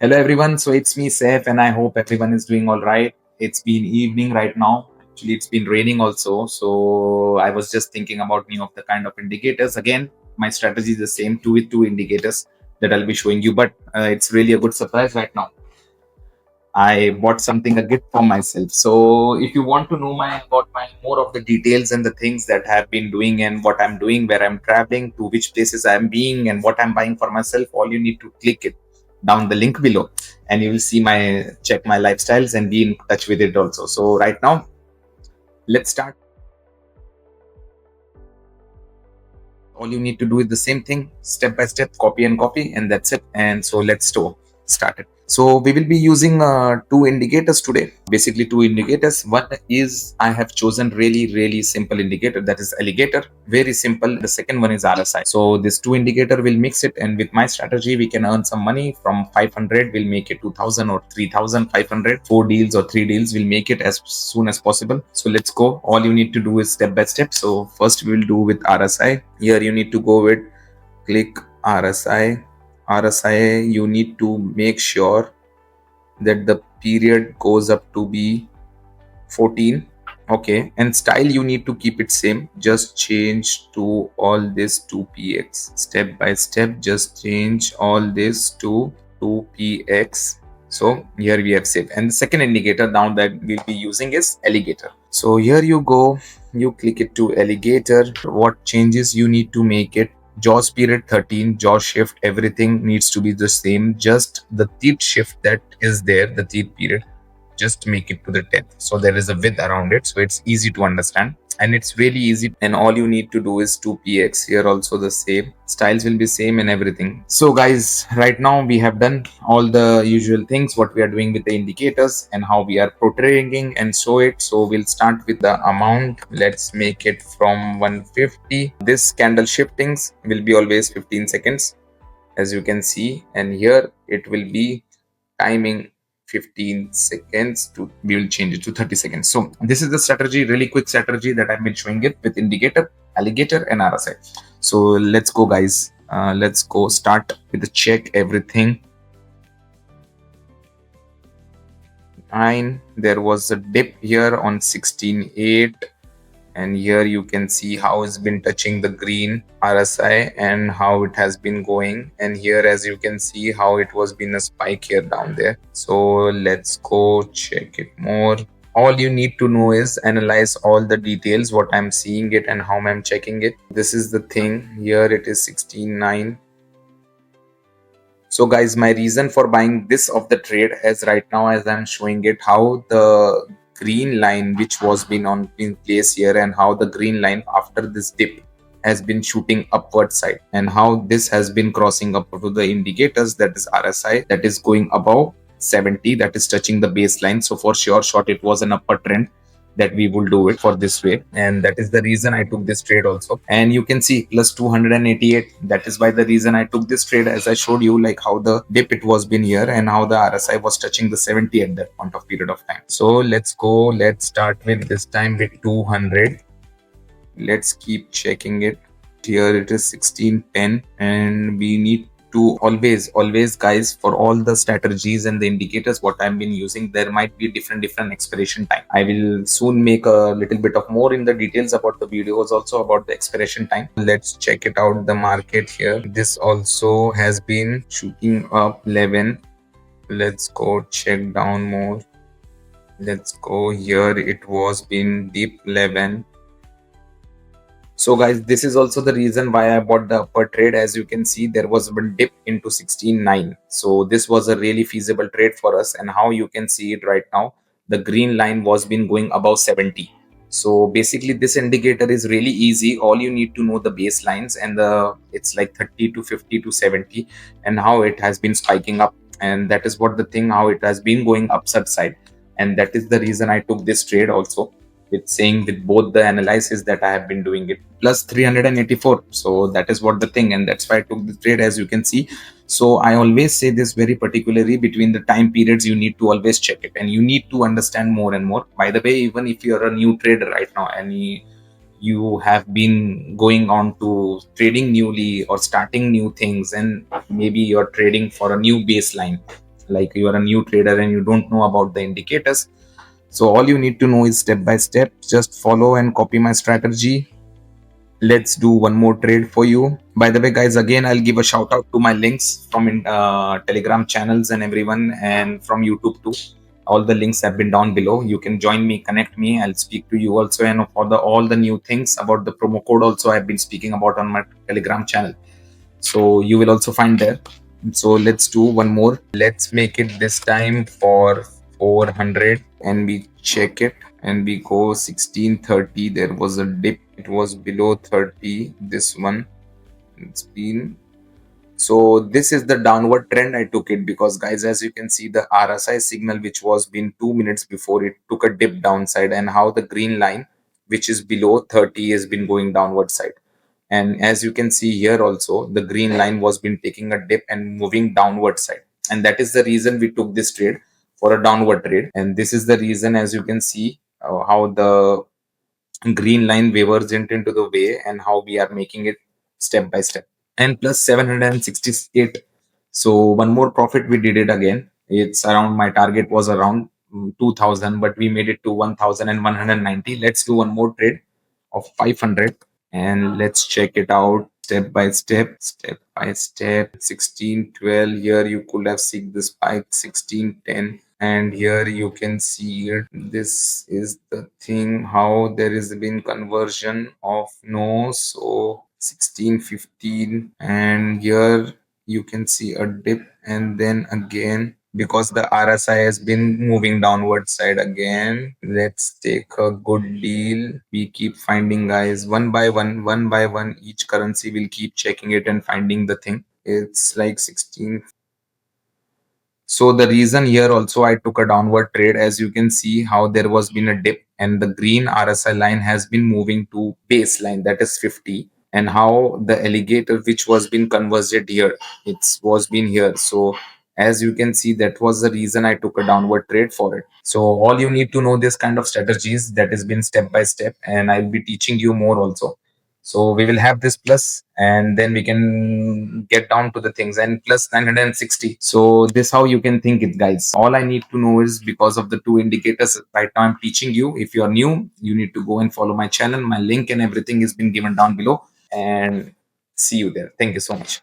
Hello everyone, so it's me Saif and I hope everyone is doing all right. It's been evening right now. Actually, it's been raining also. So I was just thinking about new of the kind of indicators. Again, my strategy is the same, two with two indicators that I'll be showing you, but it's really a good surprise right now. I bought something a gift for myself. So if you want to know my about my more of the details and the things that I have been doing and what I'm doing, where I'm traveling, to which places I'm being, and what I'm buying for myself, all you need to click it down the link below, and you will see my check my lifestyles and be in touch with it also. So right now, let's start. All you need to do is the same thing, step by step, copy, and that's it. And so let's start it. So we will be using two indicators today, basically two indicators. One is I have chosen really simple indicator, that is alligator, very simple. The second one is RSI. So this two indicator will mix it, and with my strategy we can earn some money. From 500 we'll make it 2000 or 3500. Four deals or three deals, we'll make it as soon as possible. So let's go. All you need to do is step by step. So first we will do with RSI. Here you need to go with click RSI. You need to make sure that the period goes up to be 14. Okay, and style you need to keep it same. Just change to all this to px step by step. Just change all this to 2px. So here we have saved, and the second indicator now that we'll be using is alligator. So here you go, you click it to alligator. What changes you need to make it? Jaws period 13, jaws shift, everything needs to be the same. Just the teeth shift that is there, the teeth period, just make it to the 10th, so there is a width around it, so it's easy to understand and it's really easy. And all you need to do is 2px. Here also the same styles will be same and everything. So guys, right now we have done all the usual things what we are doing with the indicators and how we are portraying and show it. So we'll start with the amount. Let's make it from 150. This candle shiftings will be always 15 seconds, as you can see, and here it will be timing 15 seconds. To we will change it to 30 seconds. So this is the strategy, really quick strategy that I've been showing it with indicator, alligator and RSI. So let's go guys, let's go start with the check everything. 9, there was a dip here on 16.8, and here you can see how it's been touching the green RSI and how it has been going. And here as you can see how it was been a spike here down there. So let's go check it more. All you need to know is analyze all the details, what I'm seeing it and how I'm checking it. This is the thing. Here it is 16.9. So guys, my reason for buying this of the trade is right now as I'm showing it, how the green line which was been on in place here, and how the green line after this dip has been shooting upward side, and how this has been crossing up to the indicators, that is RSI, that is going above 70, that is touching the baseline. So for sure short it was an upward trend that we will do it for this way, and that is the reason I took this trade also. And you can see plus 288, that is why the reason I took this trade, as I showed you like how the dip it was been here and how the RSI was touching the 70 at that point of period of time. So let's go, let's start with this time with 200. Let's keep checking it. Here it is 1610, and we need to always guys, for all the strategies and the indicators what I've been using, there might be different expiration time. I will soon make a little bit of more in the details about the videos also about the expiration time. Let's check it out, the market here. This also has been shooting up 11. Let's go check down more. Let's go here, it was been deep 11. So guys, this is also the reason why I bought the upper trade. As you can see, there was a dip into 16.9. So this was a really feasible trade for us. And how you can see it right now, the green line was been going above 70. So basically this indicator is really easy. All you need to know the baselines, and it's like 30 to 50 to 70, and how it has been spiking up. And that is what the thing, how it has been going upside side. And that is the reason I took this trade also, with saying with both the analysis that I have been doing it plus 384. So that is what the thing, and that's why I took the trade, as you can see. So I always say this very particularly, between the time periods you need to always check it, and you need to understand more and more. By the way, even if you're a new trader right now and you have been going on to trading newly or starting new things, and maybe you're trading for a new baseline, like you are a new trader and you don't know about the indicators. So all you need to know is step by step, just follow and copy my strategy. Let's do one more trade for you. By the way, guys, again, I'll give a shout out to my links from Telegram channels and everyone, and from YouTube too. All the links have been down below. You can join me, connect me. I'll speak to you also, and for the all the new things about the promo code also I've been speaking about on my Telegram channel. So you will also find there. So let's do one more. Let's make it this time for 400, and we check it and we go 1630. There was a dip, it was below 30. This one, it's been, so this is the downward trend. I took it because, guys, as you can see, the RSI signal which was been 2 minutes before, it took a dip downside, and how the green line which is below 30 has been going downward side. And as you can see here also, the green line was been taking a dip and moving downward side, and that is the reason we took this trade for a downward trade. And this is the reason, as you can see, how the green line divergent into the way and how we are making it step by step. And plus 768, so one more profit we did it again. It's around, my target was around 2000, but we made it to 1190. Let's do one more trade of 500, and let's check it out step by step, step by step. 1612, here you could have seen the spike 1610, and here you can see it. This is the thing, how there is been conversion of no. So 1615, and here you can see a dip, and then again, because the RSI has been moving downward side again. Let's take a good deal. We keep finding, guys, one by one, each currency will keep checking it and finding the thing. It's like 16. So the reason here also I took a downward trade, as you can see how there was been a dip and the green RSI line has been moving to baseline, that is 50, and how the alligator which was been converted here, it's was been here. So as you can see, that was the reason I took a downward trade for it. So all you need to know this kind of strategies, that has been step by step, and I'll be teaching you more also. So we will have this plus, and then we can get down to the things, and plus 960. So this how you can think it, guys. All I need to know is, because of the two indicators right now I'm teaching you, if you're new, you need to go and follow my channel. My link and everything has been given down below, and see you there. Thank you so much.